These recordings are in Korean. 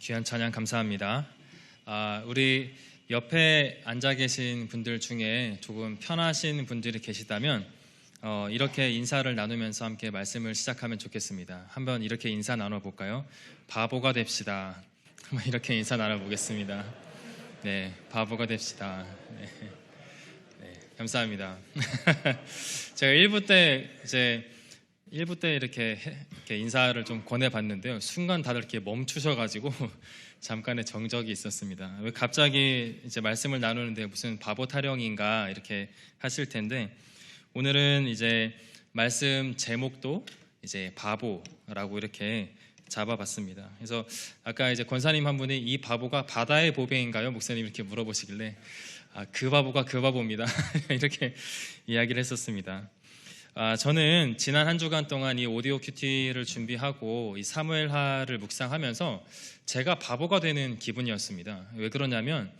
귀한 찬양 감사합니다. 우리 옆에 앉아 계신 분들 중에 조금 편하신 분들이 계시다면 이렇게 인사를 나누면서 함께 말씀을 시작하면 좋겠습니다. 한번 이렇게 인사 나눠볼까요? 바보가 됩시다. 한번 이렇게 인사 나눠보겠습니다. 네, 바보가 됩시다. 네, 감사합니다. 제가 1부 때 이렇게 인사를 좀 권해봤는데요. 순간 다들 이렇게 멈추셔가지고 잠깐의 정적이 있었습니다. 왜 갑자기 이제 말씀을 나누는데 무슨 바보 타령인가 이렇게 하실 텐데, 오늘은 이제 말씀 제목도 이제 바보라고 이렇게 잡아봤습니다. 그래서 아까 이제 권사님 한 분이 이 바보가 바다의 보배인가요? 목사님 이렇게 물어보시길래 그 바보가 그 바보입니다. 이렇게 이야기를 했었습니다. 저는 지난 한 주간 동안 이 오디오 큐티를 준비하고 이 사무엘하를 묵상하면서 제가 바보가 되는 기분이었습니다. 왜 그러냐면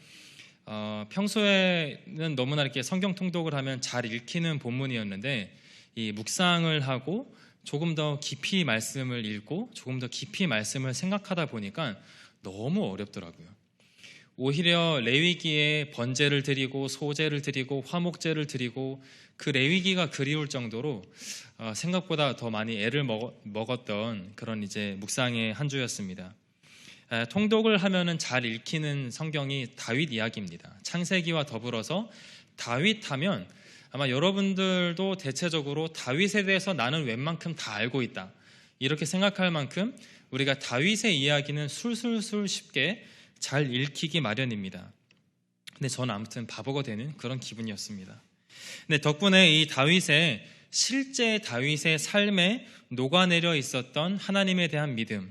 평소에는 너무나 이렇게 성경 통독을 하면 잘 읽히는 본문이었는데, 이 묵상을 하고 조금 더 깊이 말씀을 읽고 조금 더 깊이 말씀을 생각하다 보니까 너무 어렵더라고요. 오히려 레위기에 번제를 드리고 소제를 드리고 화목제를 드리고 그 레위기가 그리울 정도로 생각보다 더 많이 애를 먹었던 그런 이제 묵상의 한 주였습니다. 통독을 하면은 잘 읽히는 성경이 다윗 이야기입니다. 창세기와 더불어서 다윗 하면 아마 여러분들도 대체적으로 다윗에 대해서 나는 웬만큼 다 알고 있다, 이렇게 생각할 만큼 우리가 다윗의 이야기는 술술술 쉽게 잘 읽히기 마련입니다. 근데 저는 아무튼 바보가 되는 그런 기분이었습니다. 근데 덕분에 이 다윗의 실제 다윗의 삶에 녹아내려 있었던 하나님에 대한 믿음,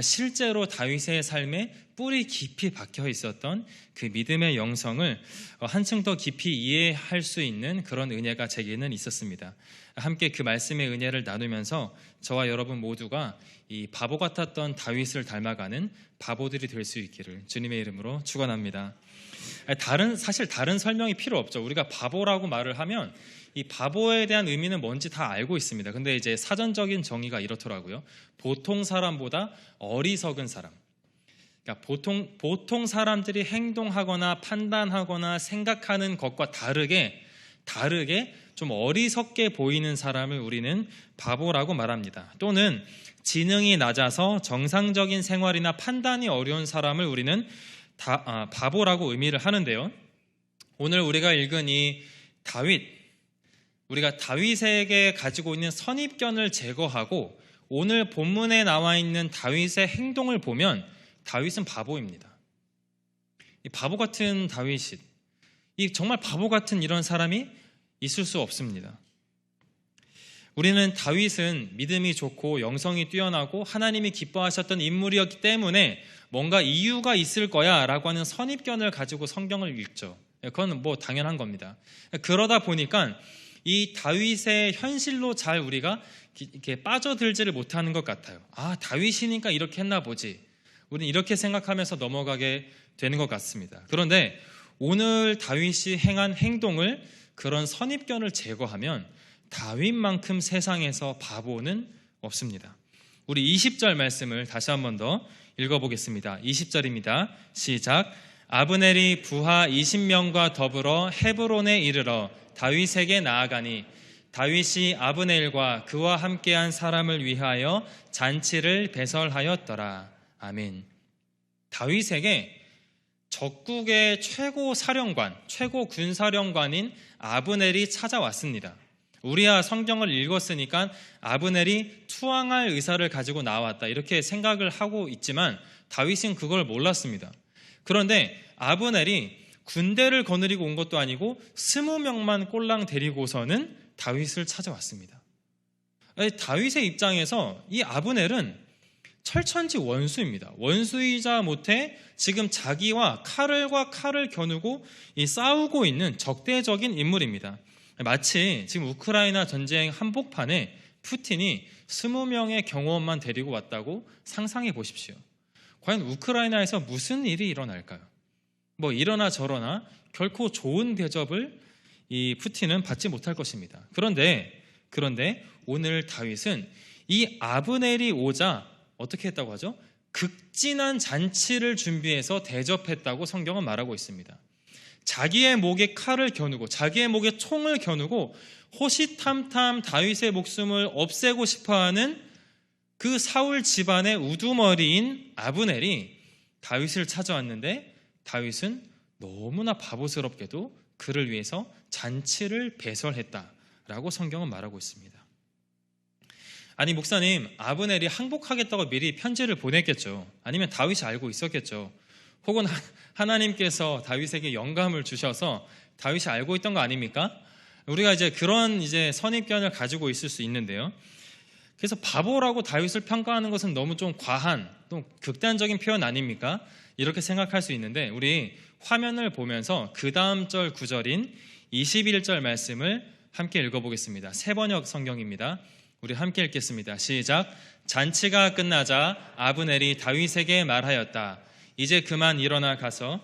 실제로 다윗의 삶에 뿌리 깊이 박혀 있었던 그 믿음의 영성을 한층 더 깊이 이해할 수 있는 그런 은혜가 제게는 있었습니다. 함께 그 말씀의 은혜를 나누면서 저와 여러분 모두가 이 바보 같았던 다윗을 닮아가는 바보들이 될 수 있기를 주님의 이름으로 축원합니다. 사실 다른 설명이 필요 없죠. 우리가 바보라고 말을 하면 이 바보에 대한 의미는 뭔지 다 알고 있습니다. 근데 이제 사전적인 정의가 이렇더라고요. 보통 사람보다 어리석은 사람. 그러니까 보통 사람들이 행동하거나 판단하거나 생각하는 것과 다르게 좀 어리석게 보이는 사람을 우리는 바보라고 말합니다. 또는 지능이 낮아서 정상적인 생활이나 판단이 어려운 사람을 우리는 바보라고 의미를 하는데요. 오늘 우리가 읽은 이 다윗, 우리가 다윗에게 가지고 있는 선입견을 제거하고 오늘 본문에 나와 있는 다윗의 행동을 보면 다윗은 바보입니다. 이 바보 같은 다윗이, 이 정말 바보 같은 이런 사람이 있을 수 없습니다. 우리는 다윗은 믿음이 좋고 영성이 뛰어나고 하나님이 기뻐하셨던 인물이었기 때문에 뭔가 이유가 있을 거야 라고 하는 선입견을 가지고 성경을 읽죠. 그건 뭐 당연한 겁니다. 그러다 보니까 이 다윗의 현실로 잘 우리가 이렇게 빠져들지를 못하는 것 같아요. 다윗이니까 이렇게 했나 보지, 우리는 이렇게 생각하면서 넘어가게 되는 것 같습니다. 그런데 오늘 다윗이 행한 행동을, 그런 선입견을 제거하면 다윗만큼 세상에서 바보는 없습니다. 우리 20절 말씀을 다시 한 번 더 읽어보겠습니다. 20절입니다. 시작. 아브넬이 부하 20명과 더불어 헤브론에 이르러 다윗에게 나아가니 다윗이 아브넬과 그와 함께한 사람을 위하여 잔치를 배설하였더라. 아멘. 다윗에게 적국의 최고 사령관, 최고 군사령관인 아브넬이 찾아왔습니다. 우리야 성경을 읽었으니까 아브넬이 투항할 의사를 가지고 나왔다, 이렇게 생각을 하고 있지만 다윗은 그걸 몰랐습니다. 그런데 아브넬이 군대를 거느리고 온 것도 아니고 20명만 꼴랑 데리고서는 다윗을 찾아왔습니다. 다윗의 입장에서 이 아브넬은 철천지 원수입니다. 원수이자 못해 지금 자기와 칼과 칼을 겨누고 싸우고 있는 적대적인 인물입니다. 마치 지금 우크라이나 전쟁 한복판에 푸틴이 20명의 경호원만 데리고 왔다고 상상해 보십시오. 과연 우크라이나에서 무슨 일이 일어날까요? 뭐 이러나 저러나 결코 좋은 대접을 이 푸틴은 받지 못할 것입니다. 그런데 오늘 다윗은 이 아브넬이 오자 어떻게 했다고 하죠? 극진한 잔치를 준비해서 대접했다고 성경은 말하고 있습니다. 자기의 목에 칼을 겨누고 자기의 목에 총을 겨누고 호시탐탐 다윗의 목숨을 없애고 싶어하는 그 사울 집안의 우두머리인 아브넬이 다윗을 찾아왔는데 다윗은 너무나 바보스럽게도 그를 위해서 잔치를 배설했다라고 성경은 말하고 있습니다. 아니 목사님, 아브넬이 항복하겠다고 미리 편지를 보냈겠죠. 아니면 다윗이 알고 있었겠죠. 혹은 하나님께서 다윗에게 영감을 주셔서 다윗이 알고 있던 거 아닙니까? 우리가 이제 그런 선입견을 가지고 있을 수 있는데요. 그래서 바보라고 다윗을 평가하는 것은 너무 좀 과한, 또 극단적인 표현 아닙니까? 이렇게 생각할 수 있는데 우리 화면을 보면서 그 다음 절 구절인 21절 말씀을 함께 읽어보겠습니다. 새번역 성경입니다. 우리 함께 읽겠습니다. 시작. 잔치가 끝나자 아브넬이 다윗에게 말하였다. 이제 그만 일어나 가서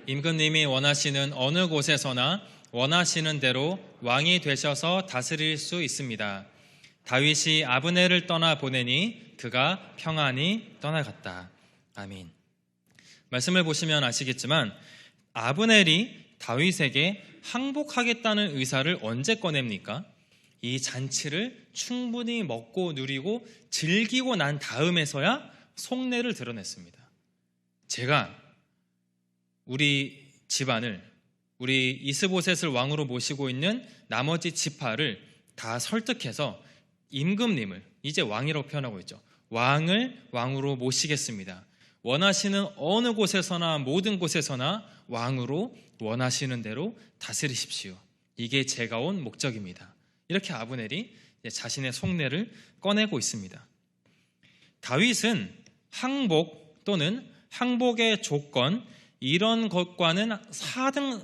임금님이 원하시는 어느 곳에서나 원하시는 대로 왕이 되셔서 다스릴 수 있습니다. 다윗이 아브넬을 떠나 보내니 그가 평안히 떠나갔다. 아멘. 말씀을 보시면 아시겠지만 아브넬이 다윗에게 항복하겠다는 의사를 언제 꺼냅니까? 이 잔치를 충분히 먹고 누리고 즐기고 난 다음에서야 속내를 드러냈습니다. 제가 우리 집안을, 우리 이스보셋을 왕으로 모시고 있는 나머지 지파를 다 설득해서 임금님을, 이제 왕이라고 표현하고 있죠. 왕을 왕으로 모시겠습니다. 원하시는 어느 곳에서나 모든 곳에서나 왕으로 원하시는 대로 다스리십시오. 이게 제가 온 목적입니다. 이렇게 아브넬이 자신의 속내를 꺼내고 있습니다. 다윗은 항복 또는 항복의 조건 이런 것과는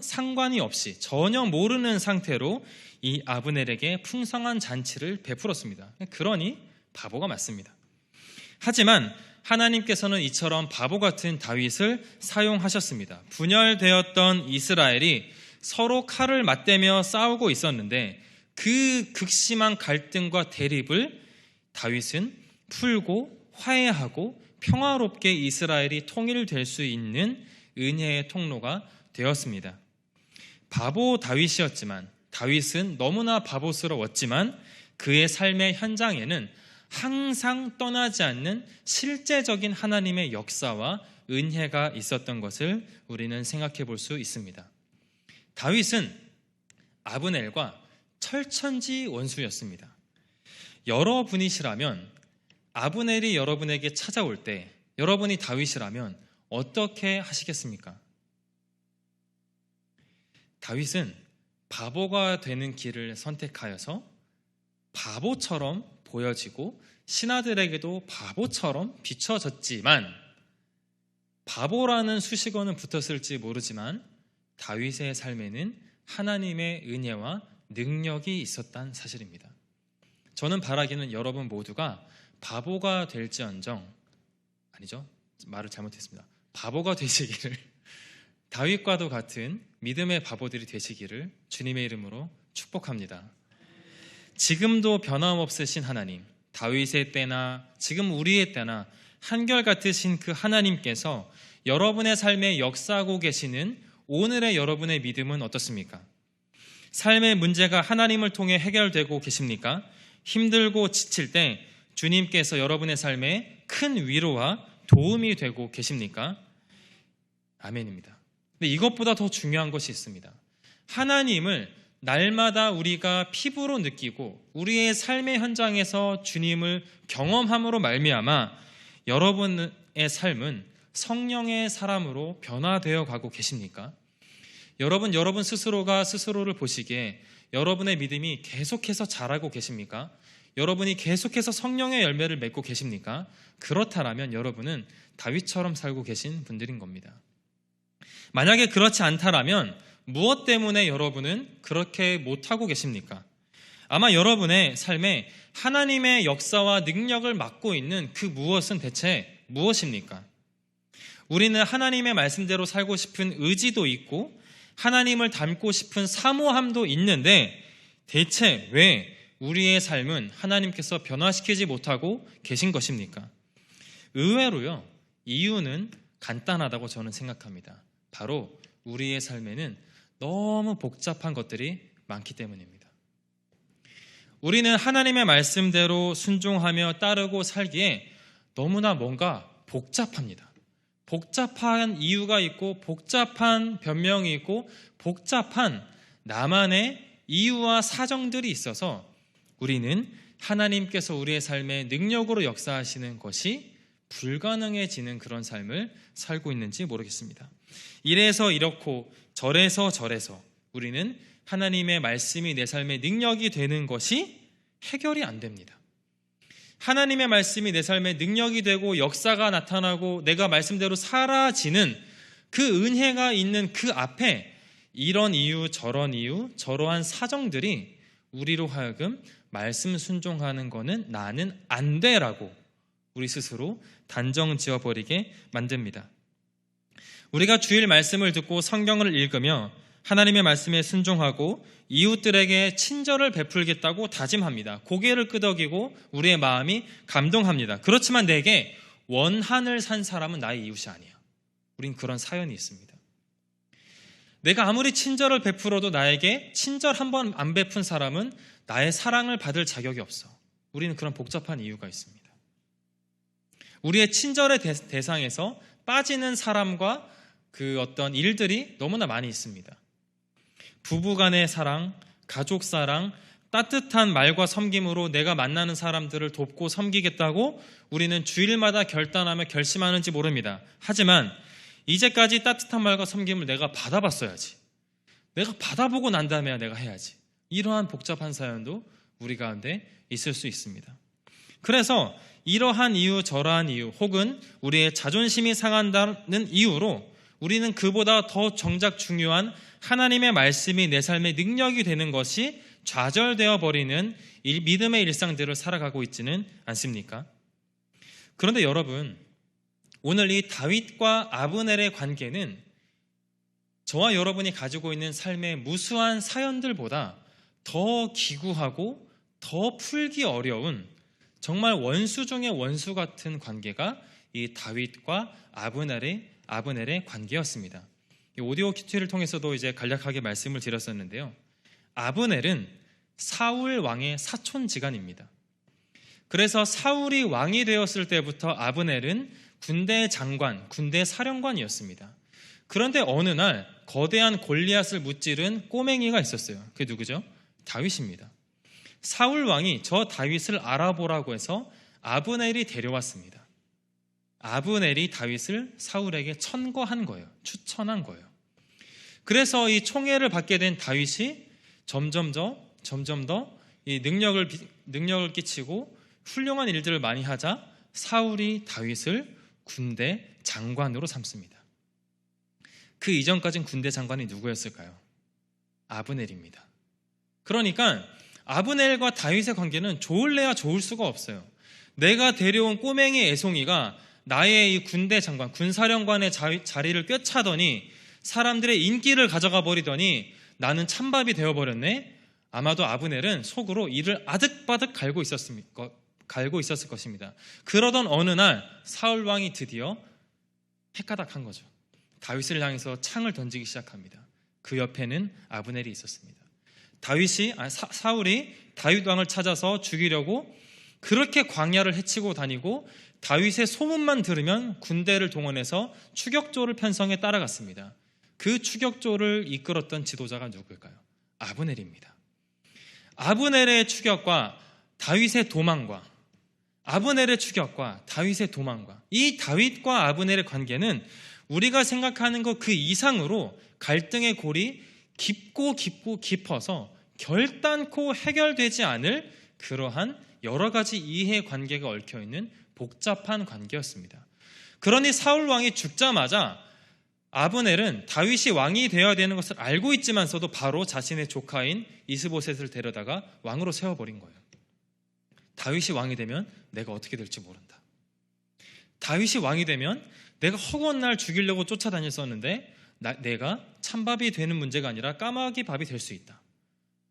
상관이 없이 전혀 모르는 상태로 이 아브넬에게 풍성한 잔치를 베풀었습니다. 그러니 바보가 맞습니다. 하지만 하나님께서는 이처럼 바보 같은 다윗을 사용하셨습니다. 분열되었던 이스라엘이 서로 칼을 맞대며 싸우고 있었는데 그 극심한 갈등과 대립을 다윗은 풀고 화해하고 평화롭게 이스라엘이 통일될 수 있는 은혜의 통로가 되었습니다. 바보 다윗이었지만, 다윗은 너무나 바보스러웠지만 그의 삶의 현장에는 항상 떠나지 않는 실제적인 하나님의 역사와 은혜가 있었던 것을 우리는 생각해 볼 수 있습니다. 다윗은 아브넬과 철천지 원수였습니다. 여러분이시라면 아브넬이 여러분에게 찾아올 때 여러분이 다윗이라면 어떻게 하시겠습니까? 다윗은 바보가 되는 길을 선택하여서 바보처럼 보여지고 신하들에게도 바보처럼 비춰졌지만, 바보라는 수식어는 붙었을지 모르지만 다윗의 삶에는 하나님의 은혜와 능력이 있었다는 사실입니다. 저는 바라기는 여러분 모두가 바보가 될지언정, 아니죠, 말을 잘못했습니다. 바보가 되시기를, 다윗과도 같은 믿음의 바보들이 되시기를 주님의 이름으로 축복합니다. 지금도 변함없으신 하나님, 다윗의 때나 지금 우리의 때나 한결같으신 그 하나님께서 여러분의 삶에 역사하고 계시는 오늘의 여러분의 믿음은 어떻습니까? 삶의 문제가 하나님을 통해 해결되고 계십니까? 힘들고 지칠 때 주님께서 여러분의 삶에 큰 위로와 도움이 되고 계십니까? 아멘입니다. 근데 이것보다 더 중요한 것이 있습니다. 하나님을 날마다 우리가 피부로 느끼고 우리의 삶의 현장에서 주님을 경험함으로 말미암아 여러분의 삶은 성령의 사람으로 변화되어 가고 계십니까? 여러분 스스로가 스스로를 보시기에 여러분의 믿음이 계속해서 자라고 계십니까? 여러분이 계속해서 성령의 열매를 맺고 계십니까? 그렇다라면 여러분은 다윗처럼 살고 계신 분들인 겁니다. 만약에 그렇지 않다라면 무엇 때문에 여러분은 그렇게 못하고 계십니까? 아마 여러분의 삶에 하나님의 역사와 능력을 맡고 있는 그 무엇은 대체 무엇입니까? 우리는 하나님의 말씀대로 살고 싶은 의지도 있고 하나님을 닮고 싶은 사모함도 있는데 대체 왜 우리의 삶은 하나님께서 변화시키지 못하고 계신 것입니까? 의외로요, 이유는 간단하다고 저는 생각합니다. 바로 우리의 삶에는 너무 복잡한 것들이 많기 때문입니다. 우리는 하나님의 말씀대로 순종하며 따르고 살기에 너무나 뭔가 복잡합니다. 복잡한 이유가 있고 복잡한 변명이 있고 복잡한 나만의 이유와 사정들이 있어서 우리는 하나님께서 우리의 삶에 능력으로 역사하시는 것이 불가능해지는 그런 삶을 살고 있는지 모르겠습니다. 이래서 이렇고 저래서 저래서 우리는 하나님의 말씀이 내 삶의 능력이 되는 것이 해결이 안 됩니다. 하나님의 말씀이 내 삶의 능력이 되고 역사가 나타나고 내가 말씀대로 사라지는 그 은혜가 있는 그 앞에 이런 이유 저러한 사정들이 우리로 하여금 말씀 순종하는 거는 나는 안 돼라고 우리 스스로 단정 지어버리게 만듭니다. 우리가 주일 말씀을 듣고 성경을 읽으며 하나님의 말씀에 순종하고 이웃들에게 친절을 베풀겠다고 다짐합니다. 고개를 끄덕이고 우리의 마음이 감동합니다. 그렇지만 내게 원한을 산 사람은 나의 이웃이 아니야. 우린 그런 사연이 있습니다. 내가 아무리 친절을 베풀어도 나에게 친절 한 번 안 베푼 사람은 나의 사랑을 받을 자격이 없어. 우리는 그런 복잡한 이유가 있습니다. 우리의 친절의 대상에서 빠지는 사람과 그 어떤 일들이 너무나 많이 있습니다. 부부간의 사랑, 가족 사랑, 따뜻한 말과 섬김으로 내가 만나는 사람들을 돕고 섬기겠다고 우리는 주일마다 결단하며 결심하는지 모릅니다. 하지만 이제까지 따뜻한 말과 섬김을 내가 받아봤어야지. 내가 받아보고 난 다음에야 내가 해야지. 이러한 복잡한 사연도 우리 가운데 있을 수 있습니다. 그래서 이러한 이유 저러한 이유 혹은 우리의 자존심이 상한다는 이유로 우리는 그보다 더 정작 중요한 하나님의 말씀이 내 삶의 능력이 되는 것이 좌절되어 버리는 믿음의 일상들을 살아가고 있지는 않습니까? 그런데 여러분, 오늘 이 다윗과 아브넬의 관계는 저와 여러분이 가지고 있는 삶의 무수한 사연들보다 더 기구하고 더 풀기 어려운 정말 원수 중의 원수 같은 관계가 이 다윗과 아브넬의 관계였습니다. 이 오디오 큐티를 통해서도 이제 간략하게 말씀을 드렸었는데요. 아브넬은 사울 왕의 사촌지간입니다. 그래서 사울이 왕이 되었을 때부터 아브넬은 군대 장관, 군대 사령관이었습니다. 그런데 어느 날 거대한 골리앗을 무찌른 꼬맹이가 있었어요. 그게 누구죠? 다윗입니다. 사울 왕이 저 다윗을 알아보라고 해서 아브넬이 데려왔습니다. 아브넬이 다윗을 사울에게 천거한 거예요. 추천한 거예요. 그래서 이 총애를 받게 된 다윗이 점점 더 이 능력을 끼치고 훌륭한 일들을 많이 하자 사울이 다윗을 군대 장관으로 삼습니다. 그 이전까지는 군대 장관이 누구였을까요? 아브넬입니다. 그러니까 아브넬과 다윗의 관계는 좋을래야 좋을 수가 없어요. 내가 데려온 꼬맹이 애송이가 나의 이 군대 장관, 군사령관의 자리를 꿰차더니 사람들의 인기를 가져가 버리더니 나는 찬밥이 되어버렸네. 아마도 아브넬은 속으로 이를 아득바득 갈고 있었을 것입니다. 그러던 어느 날 사울 왕이 드디어 헷가닥한 거죠. 다윗을 향해서 창을 던지기 시작합니다. 그 옆에는 아브넬이 있었습니다. 사울이 다윗 왕을 찾아서 죽이려고 그렇게 광야를 헤치고 다니고 다윗의 소문만 들으면 군대를 동원해서 추격조를 편성해 따라갔습니다. 그 추격조를 이끌었던 지도자가 누구일까요? 아브넬입니다. 아브넬의 추격과 다윗의 도망과 이 다윗과 아브넬의 관계는 우리가 생각하는 것 그 이상으로 갈등의 골이 깊어서 결단코 해결되지 않을 그러한 여러 가지 이해관계가 얽혀있는 복잡한 관계였습니다. 그러니 사울 왕이 죽자마자 아브넬은 다윗이 왕이 되어야 되는 것을 알고 있지만서도 바로 자신의 조카인 이스보셋을 데려다가 왕으로 세워버린 거예요. 다윗이 왕이 되면 내가 어떻게 될지 모른다. 다윗이 왕이 되면 내가 허구한 날 죽이려고 쫓아다녔었는데 내가 찬밥이 되는 문제가 아니라 까마귀 밥이 될 수 있다.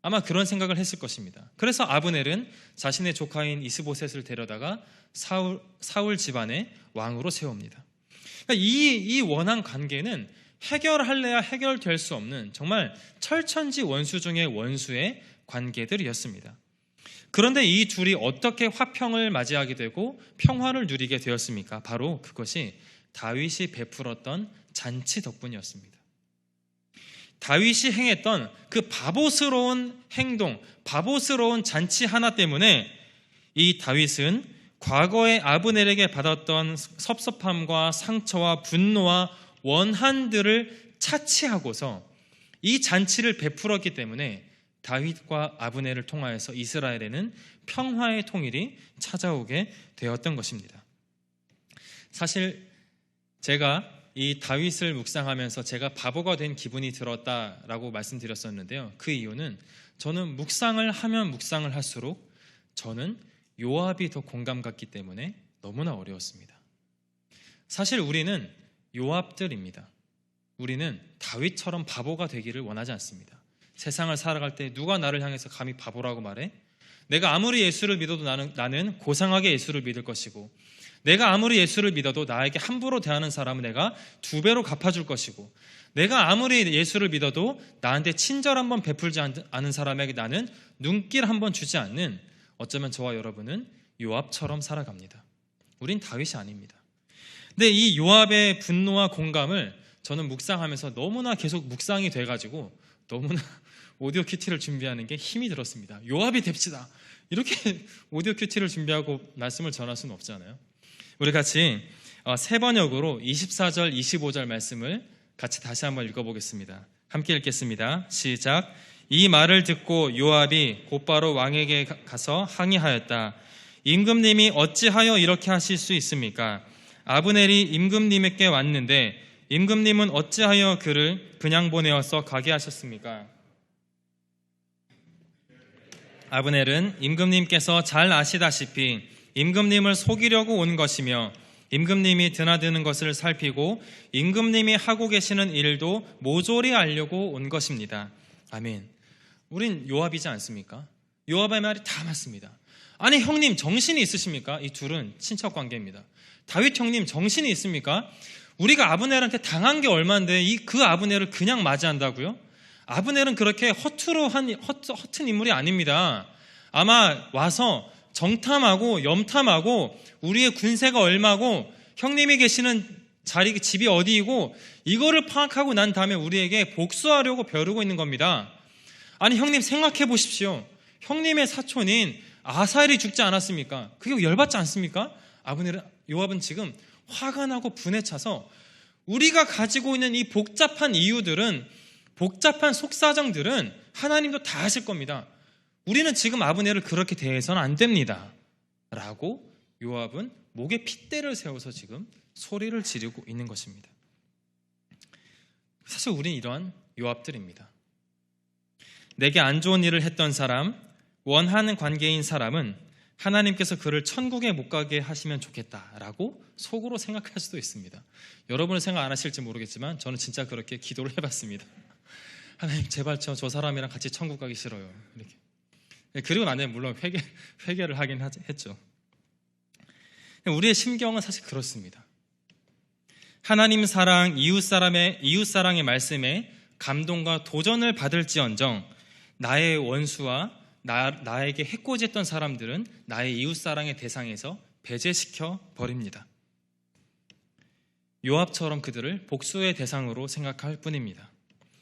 아마 그런 생각을 했을 것입니다. 그래서 아브넬은 자신의 조카인 이스보셋을 데려다가 사울 집안의 왕으로 세웁니다. 그러니까 이 원한 관계는 해결할래야 해결될 수 없는 정말 철천지 원수 중의 원수의 관계들이었습니다. 그런데 이 둘이 어떻게 화평을 맞이하게 되고 평화를 누리게 되었습니까? 바로 그것이 다윗이 베풀었던 잔치 덕분이었습니다. 다윗이 행했던 그 바보스러운 행동, 바보스러운 잔치 하나 때문에 이 다윗은 과거에 아브넬에게 받았던 섭섭함과 상처와 분노와 원한들을 차치하고서 이 잔치를 베풀었기 때문에 다윗과 아브넬을 통하여서 이스라엘에는 평화의 통일이 찾아오게 되었던 것입니다. 사실 제가 이 다윗을 묵상하면서 제가 바보가 된 기분이 들었다라고 말씀드렸었는데요. 그 이유는 저는 묵상을 하면 묵상을 할수록 저는 요압이 더 공감 갔기 때문에 너무나 어려웠습니다. 사실 우리는 요압들입니다. 우리는 다윗처럼 바보가 되기를 원하지 않습니다. 세상을 살아갈 때 누가 나를 향해서 감히 바보라고 말해? 내가 아무리 예수를 믿어도 나는 고상하게 예수를 믿을 것이고, 내가 아무리 예수를 믿어도 나에게 함부로 대하는 사람은 내가 2배로 갚아줄 것이고, 내가 아무리 예수를 믿어도 나한테 친절 한번 베풀지 않은 사람에게 나는 눈길 한번 주지 않는, 어쩌면 저와 여러분은 요압처럼 살아갑니다. 우린 다윗이 아닙니다. 근데 이 요압의 분노와 공감을 저는 묵상하면서 너무나 계속 묵상이 돼가지고 너무나 오디오 큐티를 준비하는 게 힘이 들었습니다. 요압이 됩시다. 이렇게 오디오 큐티를 준비하고 말씀을 전할 수는 없잖아요. 우리 같이 세 번역으로 24절, 25절 말씀을 같이 다시 한번 읽어보겠습니다. 함께 읽겠습니다. 시작. 이 말을 듣고 요압이 곧바로 왕에게 가서 항의하였다. 임금님이 어찌하여 이렇게 하실 수 있습니까? 아브넬이 임금님에게 왔는데 임금님은 어찌하여 그를 그냥 보내어서 가게 하셨습니까? 아브넬은 임금님께서 잘 아시다시피 임금님을 속이려고 온 것이며 임금님이 드나드는 것을 살피고 임금님이 하고 계시는 일도 모조리 알려고 온 것입니다. 아멘. 우린 요압이지 않습니까? 요압의 말이 다 맞습니다. 아니 형님 정신이 있으십니까? 이 둘은 친척 관계입니다. 다윗 형님 정신이 있습니까? 우리가 아브넬한테 당한 게 얼마인데 그 아브넬을 그냥 맞이한다고요? 아브넬은 그렇게 허튼 인물이 아닙니다. 아마 와서 정탐하고 염탐하고 우리의 군세가 얼마고 형님이 계시는 집이 어디이고 이거를 파악하고 난 다음에 우리에게 복수하려고 벼르고 있는 겁니다. 아니 형님 생각해 보십시오. 형님의 사촌인 아사엘이 죽지 않았습니까? 그게 열받지 않습니까? 요압은 지금 화가 나고 분에 차서 우리가 가지고 있는 이 복잡한 이유들은, 복잡한 속사정들은 하나님도 다 아실 겁니다. 우리는 지금 아브넬을 그렇게 대해서는 안 됩니다. 라고 요압은 목에 핏대를 세워서 지금 소리를 지르고 있는 것입니다. 사실 우리는 이러한 요압들입니다. 내게 안 좋은 일을 했던 사람, 원하는 관계인 사람은 하나님께서 그를 천국에 못 가게 하시면 좋겠다라고 속으로 생각할 수도 있습니다. 여러분은 생각 안 하실지 모르겠지만 저는 진짜 그렇게 기도를 해봤습니다. 하나님 제발 저 사람이랑 같이 천국 가기 싫어요. 이렇게. 그리고 난 다음에 물론 회개를 하긴 했죠. 우리의 심경은 사실 그렇습니다. 하나님 사랑, 이웃사랑의 말씀에 감동과 도전을 받을지언정 나의 원수와 나에게 해코지했던 사람들은 나의 이웃사랑의 대상에서 배제시켜 버립니다. 요압처럼 그들을 복수의 대상으로 생각할 뿐입니다.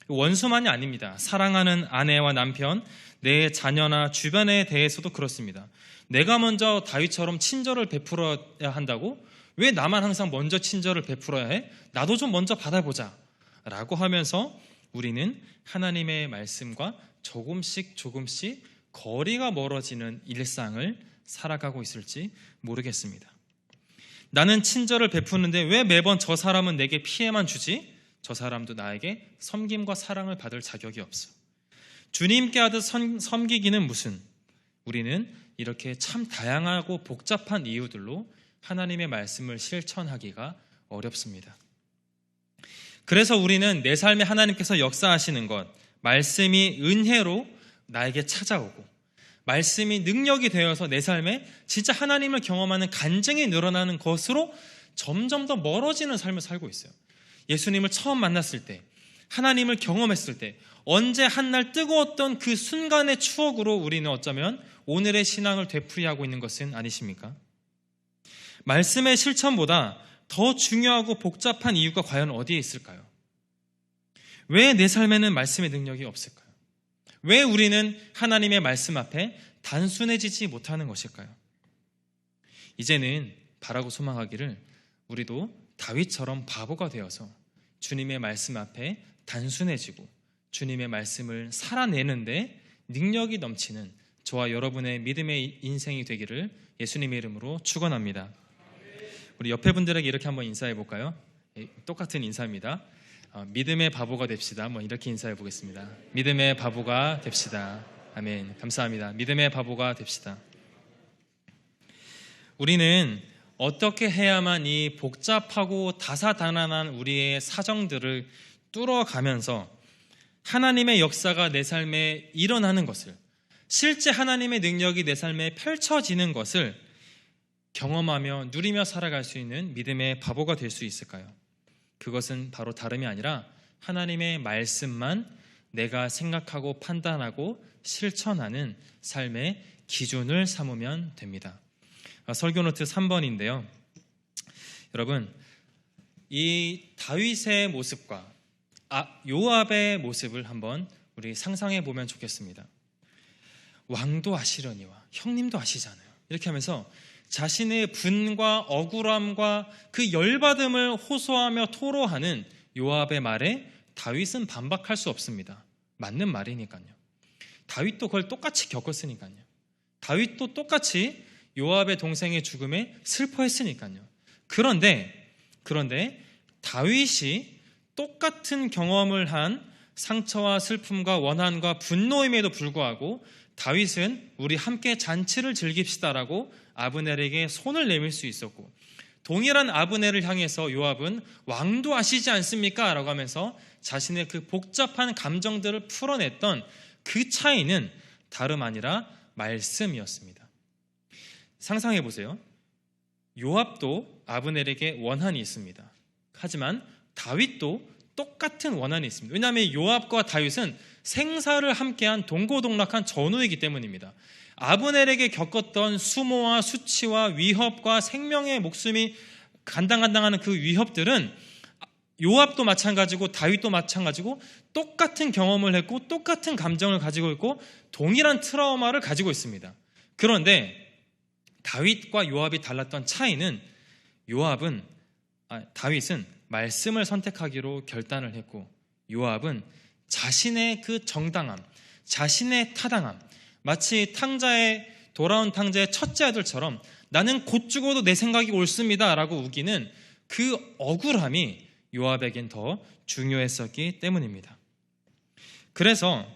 원수만이 아닙니다. 사랑하는 아내와 남편, 내 자녀나 주변에 대해서도 그렇습니다. 내가 먼저 다윗처럼 친절을 베풀어야 한다고? 왜 나만 항상 먼저 친절을 베풀어야 해? 나도 좀 먼저 받아보자 라고 하면서 우리는 하나님의 말씀과 조금씩 거리가 멀어지는 일상을 살아가고 있을지 모르겠습니다. 나는 친절을 베푸는데 왜 매번 저 사람은 내게 피해만 주지? 저 사람도 나에게 섬김과 사랑을 받을 자격이 없어. 주님께 하듯 섬기기는 무슨? 우리는 이렇게 참 다양하고 복잡한 이유들로 하나님의 말씀을 실천하기가 어렵습니다. 그래서 우리는 내 삶에 하나님께서 역사하시는 것, 말씀이 은혜로 나에게 찾아오고 말씀이 능력이 되어서 내 삶에 진짜 하나님을 경험하는 간증이 늘어나는 것으로 점점 더 멀어지는 삶을 살고 있어요. 예수님을 처음 만났을 때, 하나님을 경험했을 때, 언제 한날 뜨거웠던 그 순간의 추억으로 우리는 어쩌면 오늘의 신앙을 되풀이하고 있는 것은 아니십니까? 말씀의 실천보다 더 중요하고 복잡한 이유가 과연 어디에 있을까요? 왜 내 삶에는 말씀의 능력이 없을까요? 왜 우리는 하나님의 말씀 앞에 단순해지지 못하는 것일까요? 이제는 바라고 소망하기를 우리도 다윗처럼 바보가 되어서 주님의 말씀 앞에 단순해지고 주님의 말씀을 살아내는데 능력이 넘치는 저와 여러분의 믿음의 인생이 되기를 예수님의 이름으로 축원합니다. 우리 옆에 분들에게 이렇게 한번 인사해 볼까요? 똑같은 인사입니다. 믿음의 바보가 됩시다. 이렇게 인사해 보겠습니다. 믿음의 바보가 됩시다. 아멘. 감사합니다. 믿음의 바보가 됩시다. 우리는 어떻게 해야만 이 복잡하고 다사다난한 우리의 사정들을 뚫어가면서 하나님의 역사가 내 삶에 일어나는 것을, 실제 하나님의 능력이 내 삶에 펼쳐지는 것을 경험하며 누리며 살아갈 수 있는 믿음의 바보가 될 수 있을까요? 그것은 바로 다름이 아니라 하나님의 말씀만 내가 생각하고 판단하고 실천하는 삶의 기준을 삼으면 됩니다. 설교노트 3번인데요. 여러분, 이 다윗의 모습과 요압의 모습을 한번 우리 상상해 보면 좋겠습니다. 왕도 아시려니와 형님도 아시잖아요. 이렇게 하면서 자신의 분과 억울함과 그 열받음을 호소하며 토로하는 요압의 말에 다윗은 반박할 수 없습니다. 맞는 말이니까요. 다윗도 그걸 똑같이 겪었으니까요. 다윗도 똑같이 요압의 동생의 죽음에 슬퍼했으니까요. 그런데 다윗이 똑같은 경험을 한 상처와 슬픔과 원한과 분노임에도 불구하고 다윗은 우리 함께 잔치를 즐깁시다라고 아브넬에게 손을 내밀 수 있었고, 동일한 아브넬을 향해서 요압은 왕도 아시지 않습니까? 라고 하면서 자신의 그 복잡한 감정들을 풀어냈던 그 차이는 다름 아니라 말씀이었습니다. 상상해 보세요. 요압도 아브넬에게 원한이 있습니다. 하지만 다윗도 똑같은 원한이 있습니다. 왜냐하면 요압과 다윗은 생사를 함께한 동고동락한 전우이기 때문입니다. 아브넬에게 겪었던 수모와 수치와 위협과 생명의 목숨이 간당간당하는 그 위협들은 요압도 마찬가지고 다윗도 마찬가지고 똑같은 경험을 했고 똑같은 감정을 가지고 있고 동일한 트라우마를 가지고 있습니다. 그런데 다윗과 요압이 달랐던 차이는 다윗은 말씀을 선택하기로 결단을 했고 요압은 자신의 그 정당함, 자신의 타당함, 마치 돌아온 탕자의 첫째 아들처럼 나는 곧 죽어도 내 생각이 옳습니다 라고 우기는 그 억울함이 요압에겐 더 중요했었기 때문입니다. 그래서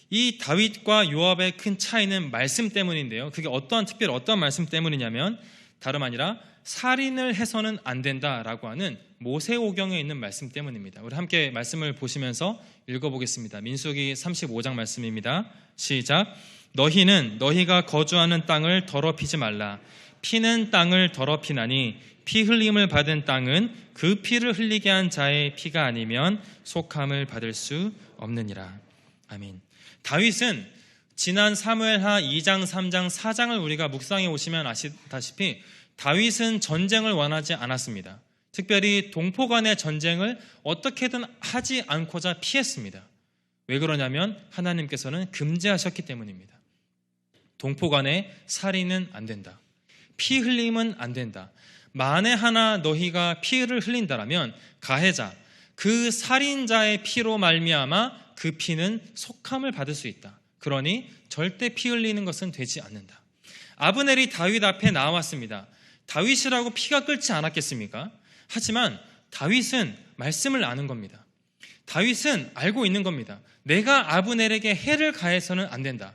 이 다윗과 요압의 큰 차이는 말씀 때문인데요. 그게 특별히 어떤 말씀 때문이냐면 다름 아니라 살인을 해서는 안 된다라고 하는 모세오경에 있는 말씀 때문입니다. 우리 함께 말씀을 보시면서 읽어보겠습니다. 민수기 35장 말씀입니다. 시작. 너희는 너희가 거주하는 땅을 더럽히지 말라. 피는 땅을 더럽히나니 피 흘림을 받은 땅은 그 피를 흘리게 한 자의 피가 아니면 속함을 받을 수 없느니라. 아멘. 다윗은 지난 사무엘하 2장, 3장, 4장을 우리가 묵상해 오시면 아시다시피 다윗은 전쟁을 원하지 않았습니다. 특별히 동포 간의 전쟁을 어떻게든 하지 않고자 피했습니다. 왜 그러냐면 하나님께서는 금지하셨기 때문입니다. 동포 간의 살인은 안 된다. 피 흘림은 안 된다. 만에 하나 너희가 피를 흘린다라면 가해자, 그 살인자의 피로 말미암아 그 피는 속함을 받을 수 있다. 그러니 절대 피 흘리는 것은 되지 않는다. 아브넬이 다윗 앞에 나왔습니다. 다윗이라고 피가 끓지 않았겠습니까? 하지만 다윗은 말씀을 아는 겁니다. 다윗은 알고 있는 겁니다. 내가 아브넬에게 해를 가해서는 안 된다.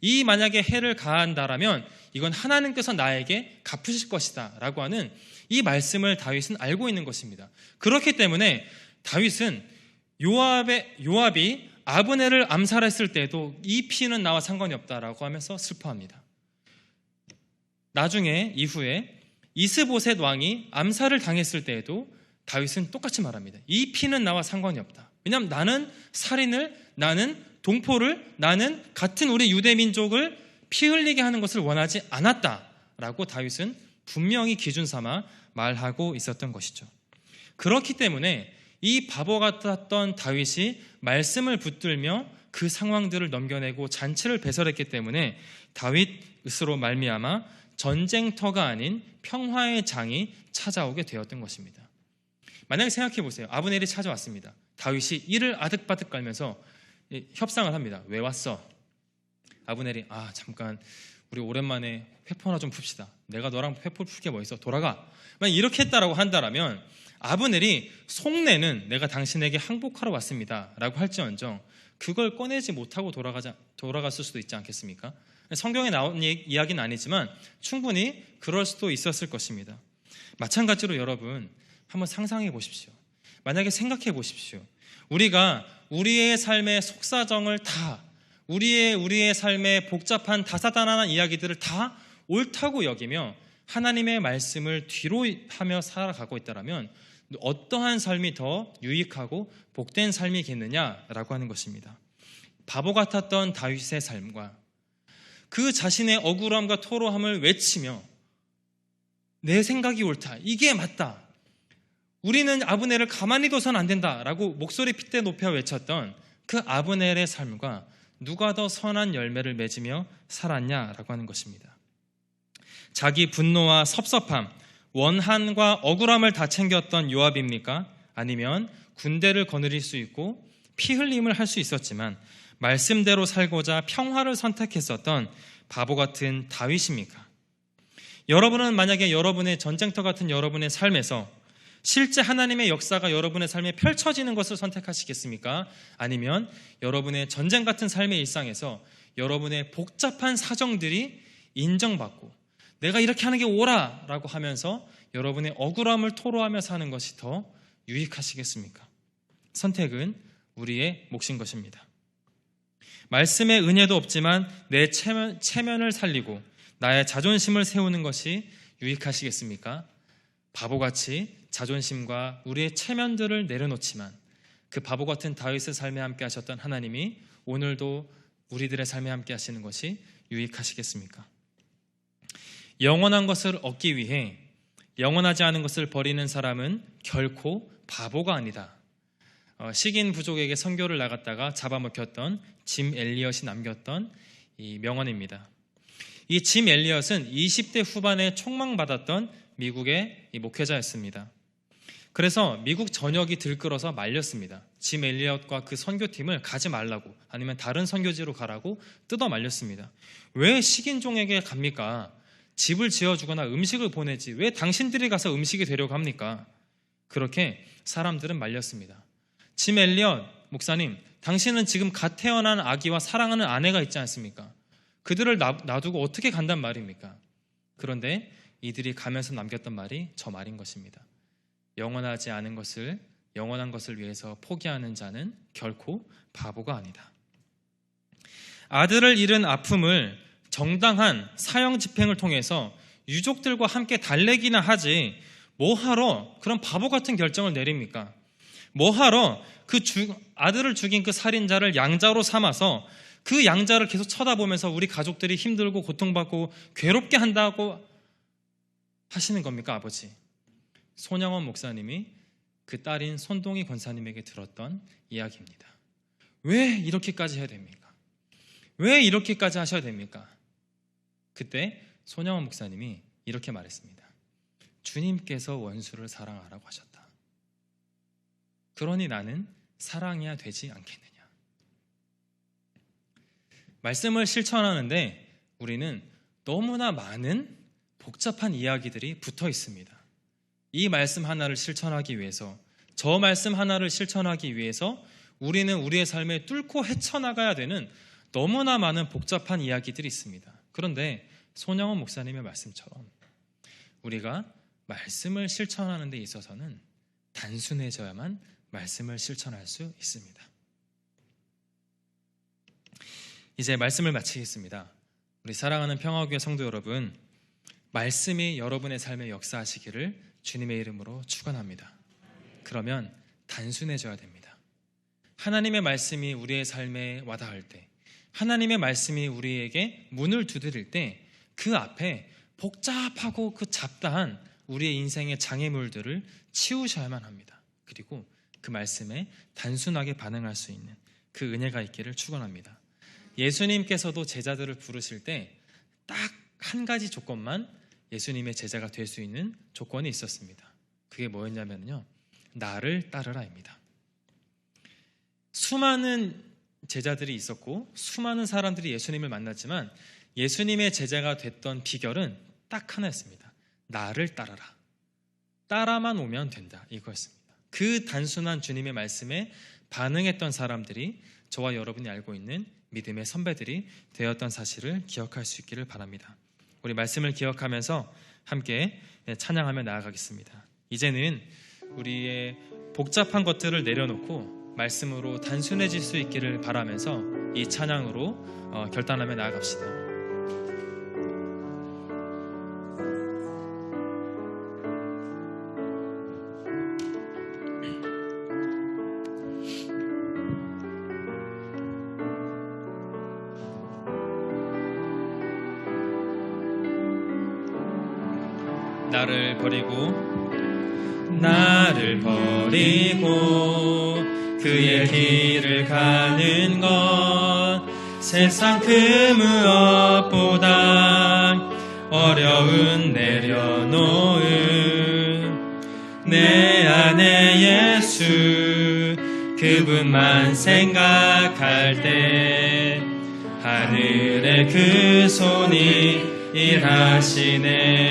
이 만약에 해를 가한다라면 이건 하나님께서 나에게 갚으실 것이다 라고 하는 이 말씀을 다윗은 알고 있는 것입니다. 그렇기 때문에 다윗은 요압이 아브넬을 암살했을 때도 이 피는 나와 상관이 없다라고 하면서 슬퍼합니다. 나중에 이후에 이스보셋 왕이 암살을 당했을 때에도 다윗은 똑같이 말합니다. 이 피는 나와 상관이 없다. 왜냐하면 나는 살인을, 나는 동포를, 나는 같은 우리 유대 민족을 피 흘리게 하는 것을 원하지 않았다라고 다윗은 분명히 기준 삼아 말하고 있었던 것이죠. 그렇기 때문에 이 바보 같았던 다윗이 말씀을 붙들며 그 상황들을 넘겨내고 잔치를 배설했기 때문에 다윗으로 말미암아 전쟁터가 아닌 평화의 장이 찾아오게 되었던 것입니다. 만약에 생각해 보세요. 아브넬이 찾아왔습니다. 다윗이 이를 아득바득 깔면서 협상을 합니다. 왜 왔어? 아브넬이 잠깐 우리 오랜만에 회포나 좀 풉시다. 내가 너랑 회포 풀 게 뭐 있어? 돌아가. 만약 이렇게 했다라고 한다면 아브넬이 속내는 내가 당신에게 항복하러 왔습니다 라고 할지언정 그걸 꺼내지 못하고 돌아갔을 수도 있지 않겠습니까? 성경에 나온 이야기는 아니지만 충분히 그럴 수도 있었을 것입니다. 마찬가지로 여러분 한번 상상해 보십시오. 만약에 생각해 보십시오. 우리가 우리의 삶의 속사정을 다 우리의 삶의 복잡한 다사다난한 이야기들을 다 옳다고 여기며 하나님의 말씀을 뒤로 하며 살아가고 있다면 어떠한 삶이 더 유익하고 복된 삶이겠느냐라고 하는 것입니다. 바보 같았던 다윗의 삶과 그 자신의 억울함과 토로함을 외치며 내 생각이 옳다, 이게 맞다, 우리는 아브넬을 가만히 둬선 안 된다라고 목소리 핏대 높여 외쳤던 그 아브넬의 삶과 누가 더 선한 열매를 맺으며 살았냐라고 하는 것입니다. 자기 분노와 섭섭함, 원한과 억울함을 다 챙겼던 요압입니까? 아니면 군대를 거느릴 수 있고 피 흘림을 할 수 있었지만 말씀대로 살고자 평화를 선택했었던 바보 같은 다윗입니까? 여러분은 만약에 여러분의 전쟁터 같은 여러분의 삶에서 실제 하나님의 역사가 여러분의 삶에 펼쳐지는 것을 선택하시겠습니까? 아니면 여러분의 전쟁 같은 삶의 일상에서 여러분의 복잡한 사정들이 인정받고 내가 이렇게 하는 게 옳아라고 하면서 여러분의 억울함을 토로하며 사는 것이 더 유익하시겠습니까? 선택은 우리의 몫인 것입니다. 말씀의 은혜도 없지만 내 체면을 살리고 나의 자존심을 세우는 것이 유익하시겠습니까? 바보같이 자존심과 우리의 체면들을 내려놓지만 그 바보 같은 다윗의 삶에 함께 하셨던 하나님이 오늘도 우리들의 삶에 함께 하시는 것이 유익하시겠습니까? 영원한 것을 얻기 위해 영원하지 않은 것을 버리는 사람은 결코 바보가 아니다. 식인 부족에게 선교를 나갔다가 잡아먹혔던 짐 엘리엇이 남겼던 이 명언입니다. 이 짐 엘리엇은 20대 후반에 총망받았던 미국의 목회자였습니다. 그래서 미국 전역이 들끓어서 말렸습니다. 짐 엘리엇과 그 선교팀을 가지 말라고, 아니면 다른 선교지로 가라고 뜯어 말렸습니다. 왜 식인종에게 갑니까? 집을 지어주거나 음식을 보내지 왜 당신들이 가서 음식이 되려고 합니까? 그렇게 사람들은 말렸습니다. 짐 엘리엇 목사님, 당신은 지금 갓 태어난 아기와 사랑하는 아내가 있지 않습니까? 그들을 놔두고 어떻게 간단 말입니까? 그런데 이들이 가면서 남겼던 말이 저 말인 것입니다. 영원하지 않은 것을 영원한 것을 위해서 포기하는 자는 결코 바보가 아니다. 아들을 잃은 아픔을 정당한 사형 집행을 통해서 유족들과 함께 달래기나 하지 뭐하러 그런 바보 같은 결정을 내립니까? 뭐하러 아들을 죽인 그 살인자를 양자로 삼아서 그 양자를 계속 쳐다보면서 우리 가족들이 힘들고 고통받고 괴롭게 한다고 하시는 겁니까, 아버지? 손양원 목사님이 그 딸인 손동희 권사님에게 들었던 이야기입니다. 왜 이렇게까지 해야 됩니까? 왜 이렇게까지 하셔야 됩니까? 그때 손양원 목사님이 이렇게 말했습니다. 주님께서 원수를 사랑하라고 하셨다. 그러니 나는 사랑해야 되지 않겠느냐. 말씀을 실천하는데 우리는 너무나 많은 복잡한 이야기들이 붙어 있습니다. 이 말씀 하나를 실천하기 위해서, 저 말씀 하나를 실천하기 위해서 우리는 우리의 삶에 뚫고 헤쳐나가야 되는 너무나 많은 복잡한 이야기들이 있습니다. 그런데 손양원 목사님의 말씀처럼 우리가 말씀을 실천하는 데 있어서는 단순해져야만 말씀을 실천할 수 있습니다. 이제 말씀을 마치겠습니다. 우리 사랑하는 평화교회 성도 여러분, 말씀이 여러분의 삶에 역사하시기를 주님의 이름으로 축원합니다. 그러면 단순해져야 됩니다. 하나님의 말씀이 우리의 삶에 와닿을 때, 하나님의 말씀이 우리에게 문을 두드릴 때 그 앞에 복잡하고 그 잡다한 우리의 인생의 장애물들을 치우셔야만 합니다. 그리고 그 말씀에 단순하게 반응할 수 있는 그 은혜가 있기를 축원합니다. 예수님께서도 제자들을 부르실 때 딱 한 가지 조건만 예수님의 제자가 될 수 있는 조건이 있었습니다. 그게 뭐였냐면요, 나를 따르라입니다. 수많은 제자들이 있었고 수많은 사람들이 예수님을 만났지만 예수님의 제자가 됐던 비결은 딱 하나였습니다. 나를 따르라. 따라만 오면 된다, 이거였습니다. 그 단순한 주님의 말씀에 반응했던 사람들이 저와 여러분이 알고 있는 믿음의 선배들이 되었던 사실을 기억할 수 있기를 바랍니다. 우리 말씀을 기억하면서 함께 찬양하며 나아가겠습니다. 이제는 우리의 복잡한 것들을 내려놓고 말씀으로 단순해질 수 있기를 바라면서 이 찬양으로 결단하며 나아갑시다. 나를 버리고 그의 길을 가는 것, 세상 그 무엇보다 어려운 내려놓음. 내 안에 예수 그분만 생각할 때 하늘의 그 손이 일하시네.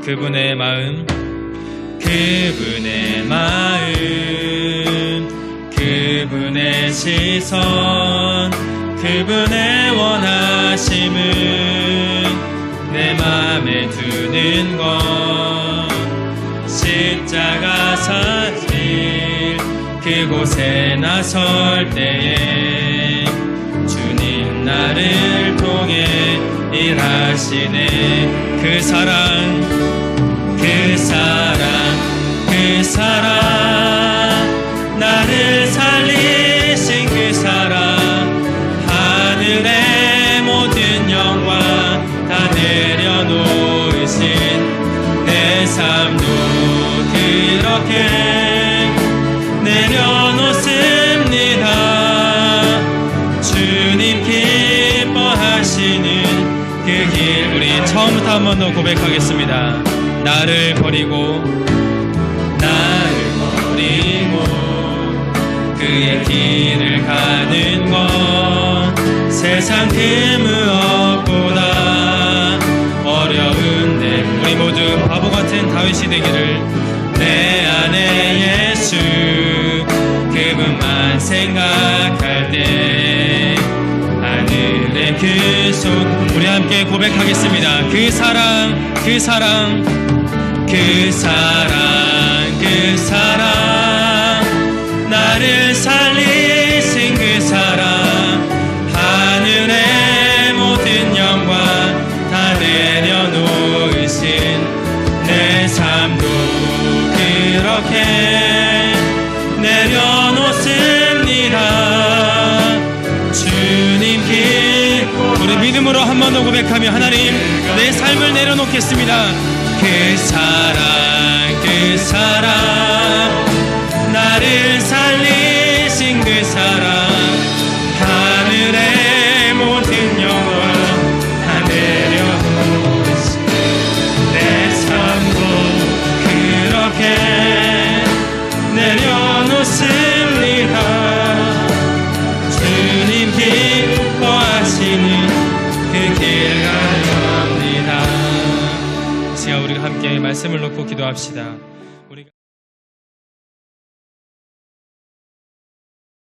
그분의 마음, 그분의 시선, 그분의 원하심은 내 마음에 두는 것. 십자가 사실 그곳에 나설 때에 주님 나를 통해 일하시네. 그 사랑 나를 살리신 그 사랑, 하늘의 모든 영광 다 내려놓으신 내 삶도 그렇게 내려놓습니다. 주님 기뻐하시는 그 길, 우리 처음부터 한 번 더 고백하겠습니다. 나를 버리고 그의 길을 가는 것, 세상 그 무엇보다 어려운데 우리 모두 바보 같은 다윗이 되기를. 내 안에 예수 그분만 생각할 때 하늘의 그 손, 우리 함께 고백하겠습니다. 그 사랑 나를 살리신 그 사랑, 하늘의 모든 영광 다 내려놓으신 내 삶도 그렇게 내려놓습니다. 주님 우리 믿음으로 한 번 더 고백하며, 하나님 내 삶을 내려놓겠습니다. 그 사랑 나를 살리신 그 사랑, 하늘의 모든 영광 다 내려놓으신 내 삶도 그렇게 내려놓습니다. 주님 기뻐하시는 그 길 가렵니다. 이 시간 우리가 함께 말씀을 놓고 기도합시다.